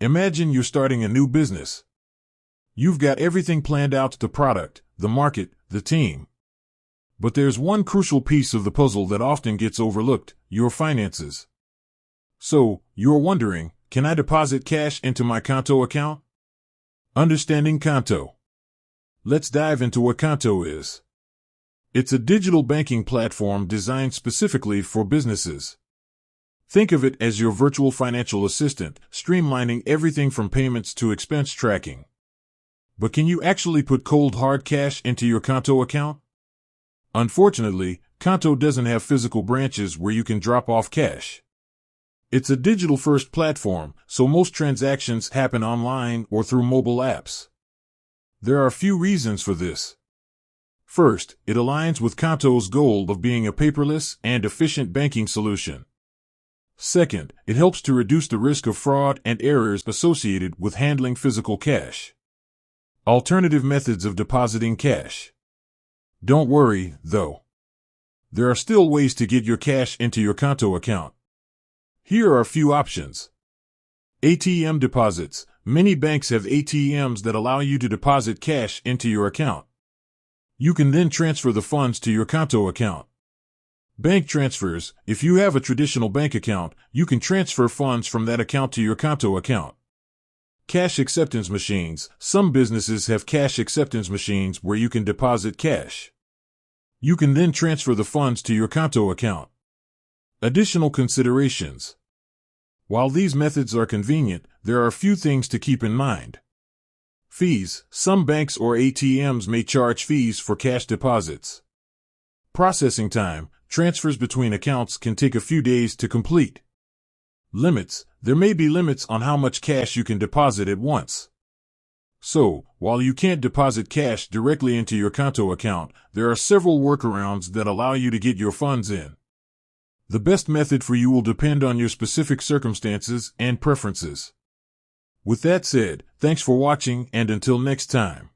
Imagine you're starting a new business. You've got everything planned out: the product, the market, the team. But there's one crucial piece of the puzzle that often gets overlooked: your finances. So, you're wondering, can I deposit cash into my Qonto account? Understanding Qonto. Let's dive into what Qonto is. It's a digital banking platform designed specifically for businesses. Think of it as your virtual financial assistant, streamlining everything from payments to expense tracking. But can you actually put cold hard cash into your Qonto account? Unfortunately, Qonto doesn't have physical branches where you can drop off cash. It's a digital-first platform, so most transactions happen online or through mobile apps. There are a few reasons for this. First, it aligns with Qonto's goal of being a paperless and efficient banking solution. Second, it helps to reduce the risk of fraud and errors associated with handling physical cash. Alternative methods of depositing cash. Don't worry, though. There are still ways to get your cash into your Qonto account. Here are a few options. ATM deposits. Many banks have ATMs that allow you to deposit cash into your account. You can then transfer the funds to your Qonto account. Bank transfers. If you have a traditional bank account, you can transfer funds from that account to your Qonto account. Cash acceptance machines. Some businesses have cash acceptance machines where you can deposit cash. You can then transfer the funds to your Qonto account. Additional considerations. While these methods are convenient, there are a few things to keep in mind. Fees. Some banks or ATMs may charge fees for cash deposits. Processing time. Transfers between accounts can take a few days to complete. Limits. There may be limits on how much cash you can deposit at once. So, while you can't deposit cash directly into your Qonto account, there are several workarounds that allow you to get your funds in. The best method for you will depend on your specific circumstances and preferences. With that said, thanks for watching, and until next time.